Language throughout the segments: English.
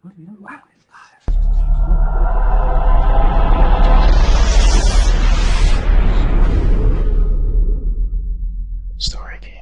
Wow. Story gamer.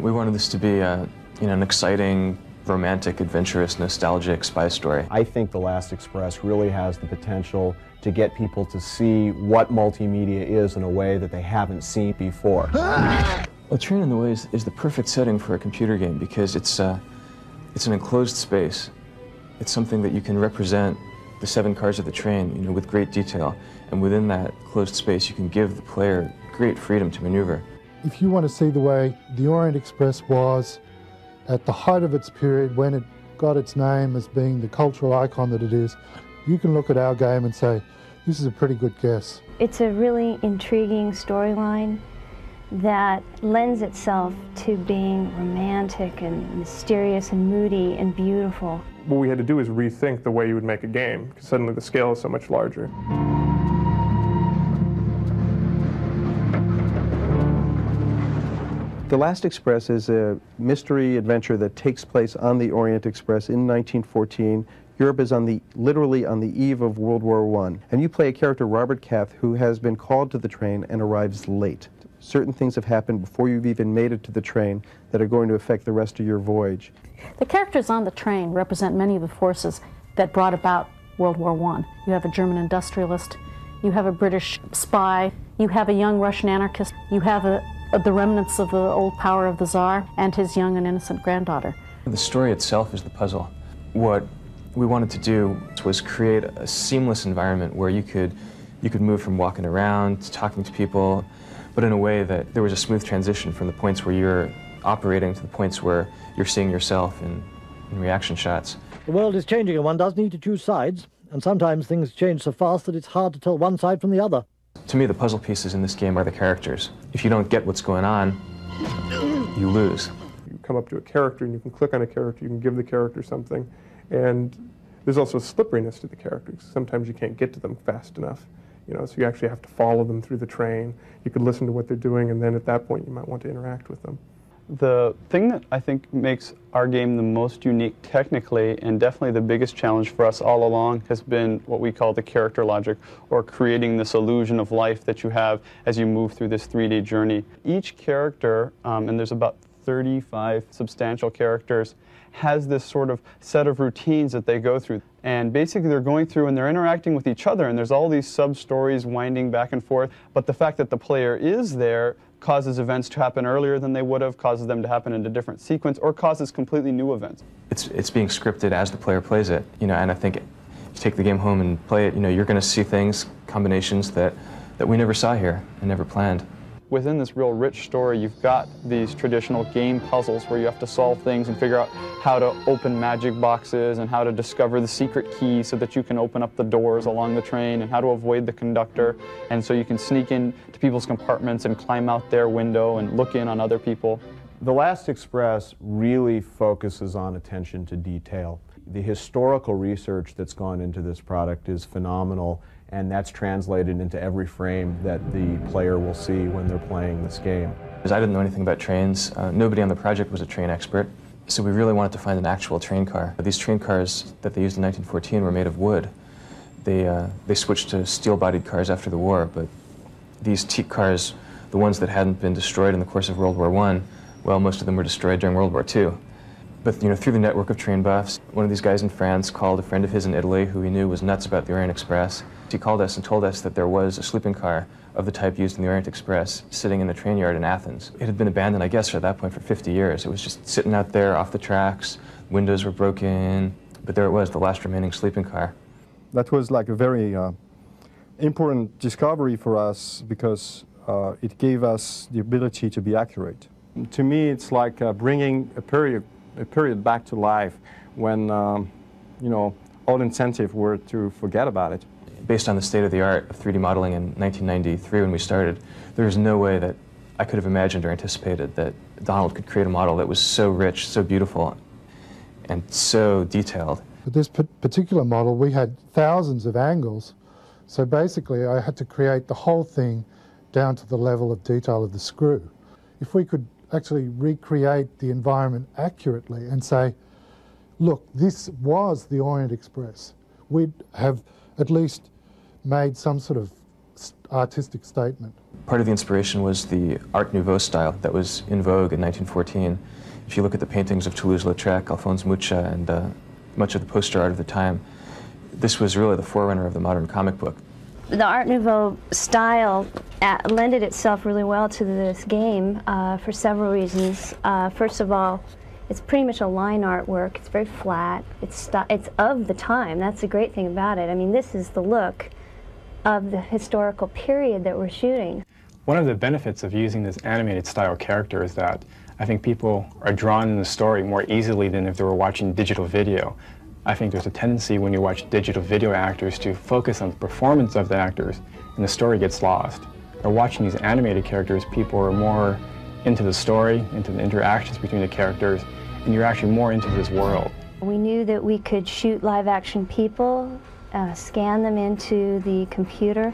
We wanted this to be an exciting, romantic, adventurous, nostalgic spy story. I think The Last Express really has the potential to get people to see what multimedia is in a way that they haven't seen before. Well, Train in the Way is the perfect setting for a computer game because it's an enclosed space. It's something that you can represent the 7 cars of the train, with great detail. And within that closed space, you can give the player great freedom to maneuver. If you want to see the way the Orient Express was at the height of its period, when it got its name as being the cultural icon that it is, you can look at our game and say, this is a pretty good guess. It's a really intriguing storyline that lends itself to being romantic and mysterious and moody and beautiful. What we had to do is rethink the way you would make a game, because suddenly the scale is so much larger. The Last Express is a mystery adventure that takes place on the Orient Express in 1914. Europe is literally on the eve of World War I. And you play a character, Robert Cath, who has been called to the train and arrives late. Certain things have happened before you've even made it to the train that are going to affect the rest of your voyage. The characters on the train represent many of the forces that brought about World War I. You have a German industrialist, you have a British spy, you have a young Russian anarchist, you have the remnants of the old power of the Tsar and his young and innocent granddaughter. The story itself is the puzzle. What we wanted to do was create a seamless environment where you could move from walking around to talking to people, but in a way that there was a smooth transition from the points where you're operating to the points where you're seeing yourself in reaction shots. The world is changing and one does need to choose sides, and sometimes things change so fast that it's hard to tell one side from the other. To me, the puzzle pieces in this game are the characters. If you don't get what's going on, you lose. You come up to a character and you can click on a character, you can give the character something, and there's also a slipperiness to the characters. Sometimes you can't get to them fast enough, so you actually have to follow them through the train. You could listen to what they're doing, and then at that point you might want to interact with them. The thing that I think makes our game the most unique technically, and definitely the biggest challenge for us all along, has been what we call the character logic, or creating this illusion of life that you have as you move through this 3D journey. Each character, and there's about 35 substantial characters, has this sort of set of routines that they go through. And basically they're going through and they're interacting with each other, and there's all these sub-stories winding back and forth, but the fact that the player is there causes events to happen earlier than they would have, causes them to happen in a different sequence, or causes completely new events. It's being scripted as the player plays it, and I think if you take the game home and play it, you're going to see things, combinations that we never saw here and never planned. Within this real rich story, you've got these traditional game puzzles where you have to solve things and figure out how to open magic boxes and how to discover the secret key so that you can open up the doors along the train, and how to avoid the conductor, and so you can sneak in to people's compartments and climb out their window and look in on other people. The Last Express really focuses on attention to detail. The historical research that's gone into this product is phenomenal, and that's translated into every frame that the player will see when they're playing this game. Because I didn't know anything about trains. Nobody on the project was a train expert, so we really wanted to find an actual train car. These train cars that they used in 1914 were made of wood. They switched to steel-bodied cars after the war, but these teak cars, the ones that hadn't been destroyed in the course of World War I, well, most of them were destroyed during World War II. But through the network of train buffs, one of these guys in France called a friend of his in Italy who he knew was nuts about the Orient Express. He called us and told us that there was a sleeping car of the type used in the Orient Express sitting in the train yard in Athens. It had been abandoned, I guess, at that point for 50 years. It was just sitting out there off the tracks, windows were broken, but there it was, the last remaining sleeping car. That was like a very important discovery for us because it gave us the ability to be accurate. To me, it's like bringing a period back to life when, all incentives were to forget about it. Based on the state of the art of 3D modeling in 1993 when we started, there was no way that I could have imagined or anticipated that Donald could create a model that was so rich, so beautiful, and so detailed. With this particular model, we had thousands of angles, so basically I had to create the whole thing down to the level of detail of the screw. If we could actually recreate the environment accurately and say, look, this was the Orient Express, we'd have at least made some sort of artistic statement. Part of the inspiration was the Art Nouveau style that was in vogue in 1914. If you look at the paintings of Toulouse-Lautrec, Alphonse Mucha, and much of the poster art of the time, this was really the forerunner of the modern comic book. The Art Nouveau style lended itself really well to this game for several reasons. First of all, it's pretty much a line artwork. It's very flat. It's of the time. That's the great thing about it. I mean, this is the look of the historical period that we're shooting. One of the benefits of using this animated style character is that I think people are drawn in the story more easily than if they were watching digital video. I think there's a tendency when you watch digital video actors to focus on the performance of the actors and the story gets lost. By watching these animated characters, people are more into the story, into the interactions between the characters, and you're actually more into this world. We knew that we could shoot live action people, scan them into the computer,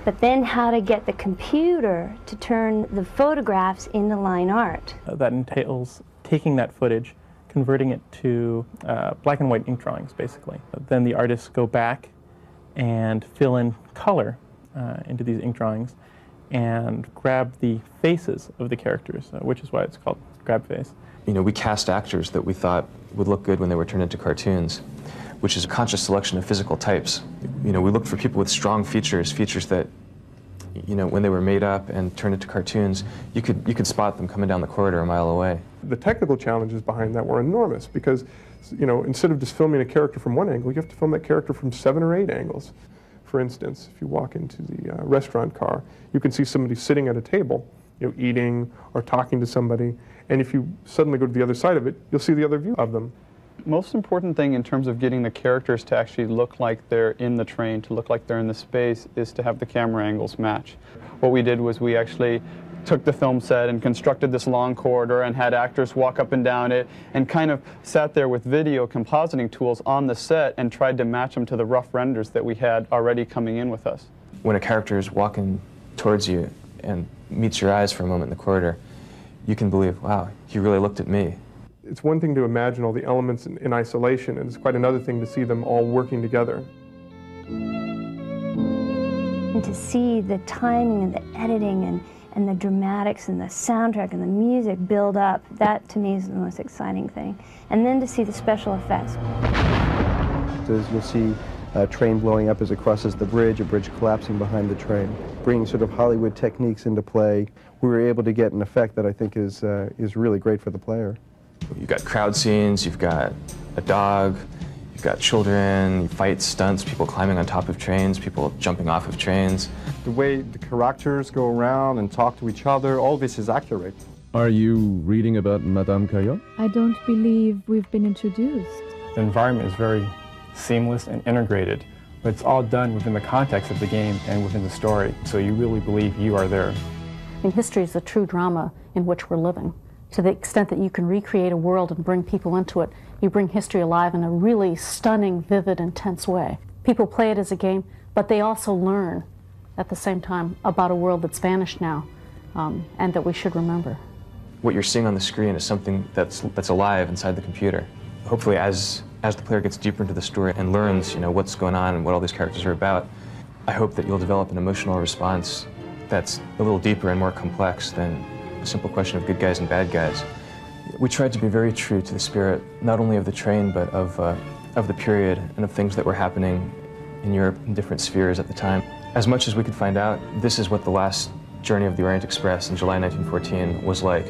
but then how to get the computer to turn the photographs into line art. That entails taking that footage, converting it to black and white ink drawings, basically. Then the artists go back and fill in color into these ink drawings and grab the faces of the characters, which is why it's called grab face. You know, we cast actors that we thought would look good when they were turned into cartoons, which is a conscious selection of physical types. You know, we looked for people with strong features that, you know, when they were made up and turned into cartoons, you could spot them coming down the corridor a mile away. The technical challenges behind that were enormous because, you know, instead of just filming a character from one angle, you have to film that character from 7 or 8 angles. For instance, if you walk into the restaurant car, you can see somebody sitting at a table, you know, eating or talking to somebody, and if you suddenly go to the other side of it, you'll see the other view of them. Most important thing in terms of getting the characters to actually look like they're in the train, to look like they're in the space, is to have the camera angles match. What we did was we actually took the film set and constructed this long corridor and had actors walk up and down it and kind of sat there with video compositing tools on the set and tried to match them to the rough renders that we had already coming in with us. When a character is walking towards you and meets your eyes for a moment in the corridor, you can believe, wow, he really looked at me. It's one thing to imagine all the elements in isolation, and it's quite another thing to see them all working together. And to see the timing and the editing and the dramatics and the soundtrack and the music build up, that to me is the most exciting thing. And then to see the special effects. You'll see a train blowing up as it crosses the bridge, a bridge collapsing behind the train. Bringing sort of Hollywood techniques into play, we were able to get an effect that I think is really great for the player. You've got crowd scenes, you've got a dog, you've got children, fights, stunts, people climbing on top of trains, people jumping off of trains. The way the characters go around and talk to each other, all this is accurate. Are you reading about Madame Caillot? I don't believe we've been introduced. The environment is very seamless and integrated, but it's all done within the context of the game and within the story, so you really believe you are there. And history is the true drama in which we're living. To the extent that you can recreate a world and bring people into it, you bring history alive in a really stunning, vivid, intense way. People play it as a game, but they also learn at the same time about a world that's vanished now and that we should remember. What you're seeing on the screen is something that's alive inside the computer. Hopefully, as the player gets deeper into the story and learns, you know, what's going on and what all these characters are about, I hope that you'll develop an emotional response that's a little deeper and more complex than a simple question of good guys and bad guys. We tried to be very true to the spirit, not only of the train, but of the period and of things that were happening in Europe in different spheres at the time. As much as we could find out, this is what the last journey of the Orient Express in July 1914 was like.